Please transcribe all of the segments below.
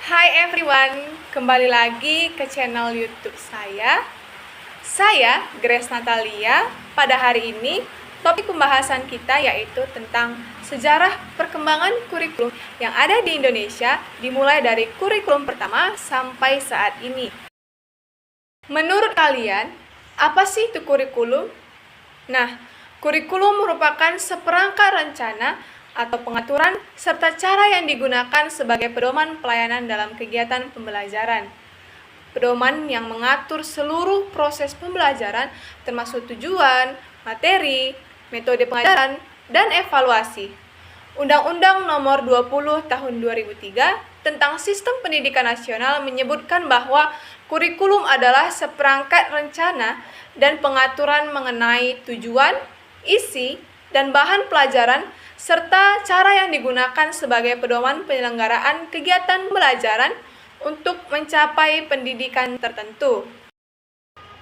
Hai everyone, kembali lagi ke channel YouTube saya. Saya Grace Natalia. Pada hari ini, topik pembahasan kita yaitu tentang sejarah perkembangan kurikulum yang ada di Indonesia, dimulai dari kurikulum pertama sampai saat ini. Menurut kalian, apa sih itu kurikulum? Nah, kurikulum merupakan seperangkat rencana atau pengaturan serta cara yang digunakan sebagai pedoman pelayanan dalam kegiatan pembelajaran. Pedoman yang mengatur seluruh proses pembelajaran termasuk tujuan, materi, metode pengajaran, dan evaluasi. Undang-Undang Nomor 20 Tahun 2003 tentang Sistem Pendidikan Nasional menyebutkan bahwa kurikulum adalah seperangkat rencana dan pengaturan mengenai tujuan, isi, dan bahan pelajaran serta cara yang digunakan sebagai pedoman penyelenggaraan kegiatan pembelajaran untuk mencapai pendidikan tertentu.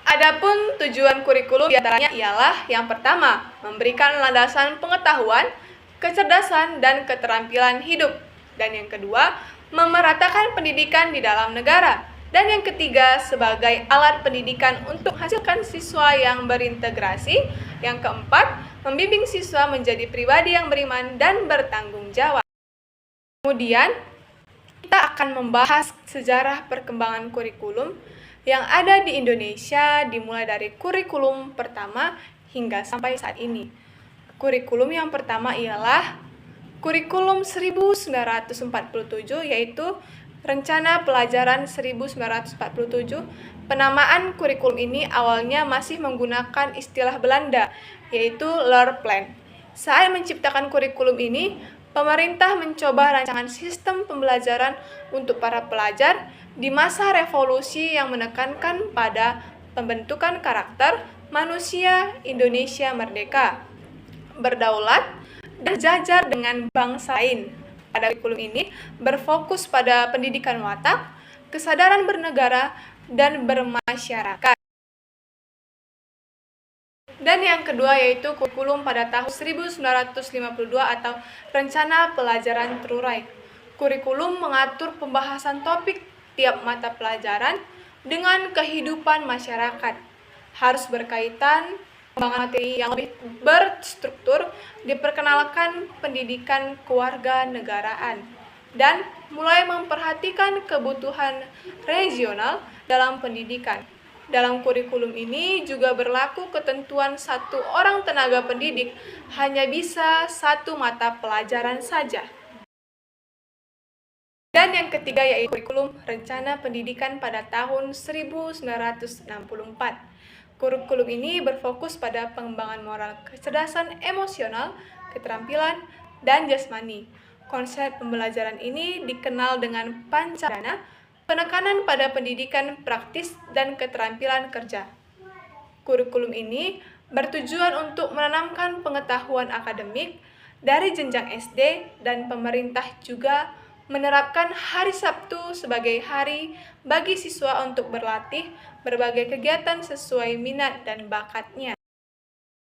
Adapun tujuan kurikulum diantaranya ialah yang pertama, memberikan landasan pengetahuan, kecerdasan, dan keterampilan hidup. Dan yang kedua, memeratakan pendidikan di dalam negara. Dan yang ketiga, sebagai alat pendidikan untuk menghasilkan siswa yang berintegrasi. Yang keempat, membimbing siswa menjadi pribadi yang beriman dan bertanggung jawab. Kemudian, kita akan membahas sejarah perkembangan kurikulum yang ada di Indonesia dimulai dari kurikulum pertama hingga sampai saat ini. Kurikulum yang pertama ialah kurikulum 1947, yaitu Rencana Pelajaran 1947. Penamaan kurikulum ini awalnya masih menggunakan istilah Belanda, yaitu Leerplan. Saat menciptakan kurikulum ini, pemerintah mencoba rancangan sistem pembelajaran untuk para pelajar di masa revolusi yang menekankan pada pembentukan karakter manusia Indonesia merdeka, berdaulat, dan sejajar dengan bangsa lain. Pada kurikulum ini berfokus pada pendidikan watak, kesadaran bernegara, dan bermasyarakat. Dan yang kedua yaitu kurikulum pada tahun 1952 atau Rencana Pelajaran Terurai. Kurikulum mengatur pembahasan topik tiap mata pelajaran dengan kehidupan masyarakat. Harus berkaitan pengembangan materi yang lebih berstruktur, diperkenalkan pendidikan kewarganegaraan, dan mulai memperhatikan kebutuhan regional dalam pendidikan. Dalam kurikulum ini juga berlaku ketentuan satu orang tenaga pendidik hanya bisa satu mata pelajaran saja. Dan yang ketiga yaitu kurikulum Rencana Pendidikan pada tahun 1964. Kurikulum ini berfokus pada pengembangan moral, kecerdasan emosional, keterampilan, dan jasmani. Konsep pembelajaran ini dikenal dengan Pancadana, penekanan pada pendidikan praktis dan keterampilan kerja. Kurikulum ini bertujuan untuk menanamkan pengetahuan akademik dari jenjang SD, dan pemerintah juga menerapkan hari Sabtu sebagai hari bagi siswa untuk berlatih berbagai kegiatan sesuai minat dan bakatnya.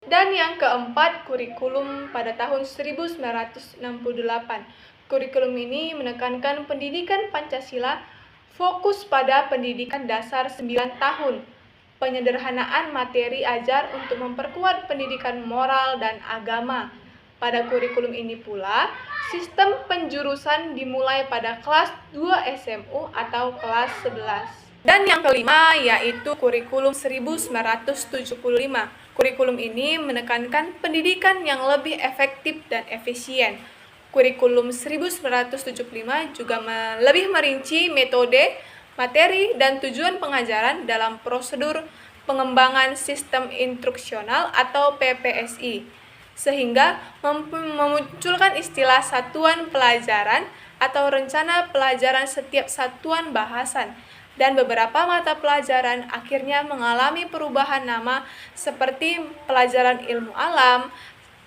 Dan yang keempat, kurikulum pada tahun 1968. Kurikulum ini menekankan pendidikan Pancasila, fokus pada pendidikan dasar 9 tahun, penyederhanaan materi ajar untuk memperkuat pendidikan moral dan agama. Pada kurikulum ini pula, sistem penjurusan dimulai pada kelas 2 SMU atau kelas 11. Dan yang kelima yaitu kurikulum 1975. Kurikulum ini menekankan pendidikan yang lebih efektif dan efisien. Kurikulum 1975 juga lebih merinci metode, materi, dan tujuan pengajaran dalam prosedur pengembangan sistem instruksional atau PPSI, sehingga memunculkan istilah satuan pelajaran atau rencana pelajaran setiap satuan bahasan, dan beberapa mata pelajaran akhirnya mengalami perubahan nama seperti pelajaran ilmu alam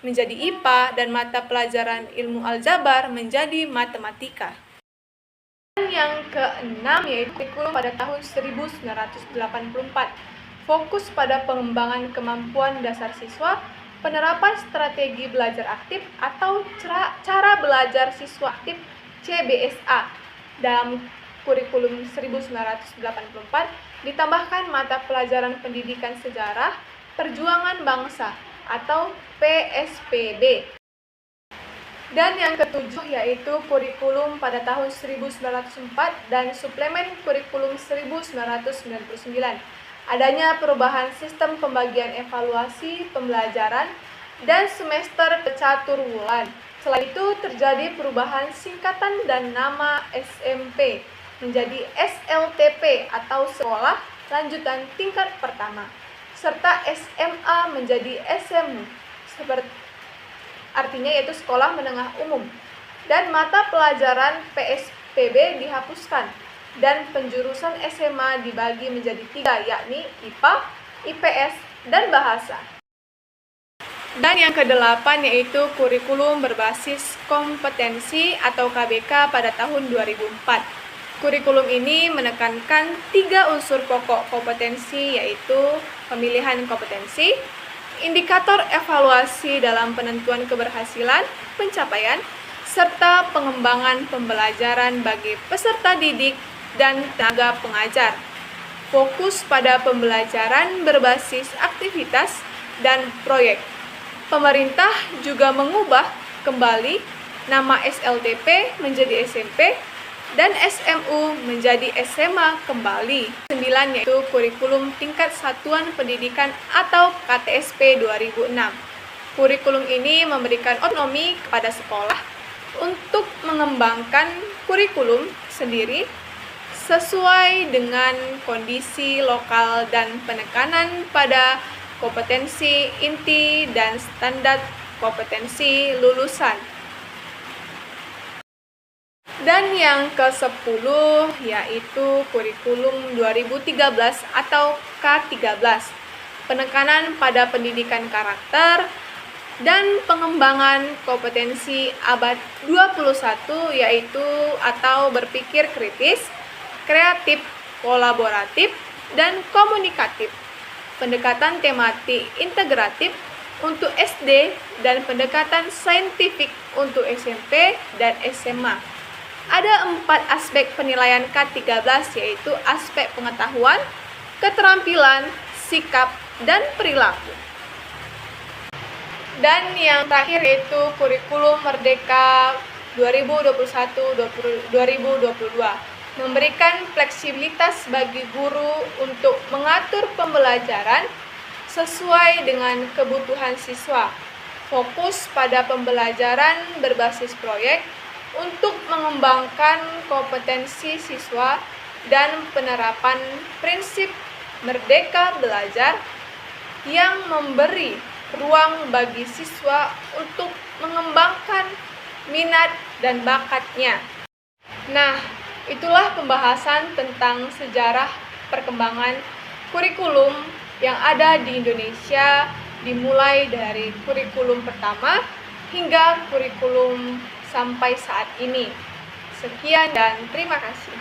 menjadi IPA dan mata pelajaran ilmu aljabar menjadi matematika. Dan yang keenam yaitu kurikulum pada tahun 1984. Fokus pada pengembangan kemampuan dasar siswa, penerapan strategi belajar aktif atau cara belajar siswa aktif CBSA. Dalam kurikulum 1984 ditambahkan mata pelajaran pendidikan sejarah perjuangan bangsa atau PSPB. Dan yang ketujuh yaitu kurikulum pada tahun 1904 dan suplemen kurikulum 1999. Adanya perubahan sistem pembagian evaluasi pembelajaran dan semester catur bulan. Selain itu terjadi perubahan singkatan dan nama SMP menjadi SLTP atau Sekolah Lanjutan Tingkat Pertama, serta SMA menjadi SMU, artinya yaitu Sekolah Menengah Umum, dan mata pelajaran PSPB dihapuskan, dan penjurusan SMA dibagi menjadi 3, yakni IPA, IPS, dan Bahasa. Dan yang kedelapan yaitu kurikulum berbasis kompetensi atau KBK pada tahun 2004. Kurikulum ini menekankan 3 unsur pokok kompetensi yaitu pemilihan kompetensi, indikator evaluasi dalam penentuan keberhasilan pencapaian, serta pengembangan pembelajaran bagi peserta didik dan tenaga pengajar. Fokus pada pembelajaran berbasis aktivitas dan proyek. Pemerintah juga mengubah kembali nama SLTP menjadi SMP dan SMU menjadi SMA kembali. 9 yaitu kurikulum tingkat satuan pendidikan atau KTSP 2006. Kurikulum ini memberikan otonomi kepada sekolah untuk mengembangkan kurikulum sendiri sesuai dengan kondisi lokal dan penekanan pada kompetensi inti dan standar kompetensi lulusan. Dan yang ke-10 yaitu kurikulum 2013 atau K13, penekanan pada pendidikan karakter dan pengembangan kompetensi abad 21 yaitu atau berpikir kritis, kreatif, kolaboratif, dan komunikatif. Pendekatan tematik integratif untuk SD dan pendekatan saintifik untuk SMP dan SMA. Ada 4 aspek penilaian K13 yaitu aspek pengetahuan, keterampilan, sikap, dan perilaku. Dan yang terakhir yaitu kurikulum Merdeka 2021-2022 memberikan fleksibilitas bagi guru untuk mengatur pembelajaran sesuai dengan kebutuhan siswa. Fokus pada pembelajaran berbasis proyek untuk mengembangkan kompetensi siswa dan penerapan prinsip merdeka belajar yang memberi ruang bagi siswa untuk mengembangkan minat dan bakatnya. Nah, itulah pembahasan tentang sejarah perkembangan kurikulum yang ada di Indonesia dimulai dari kurikulum pertama hingga kurikulum sampai saat ini. Sekian dan terima kasih.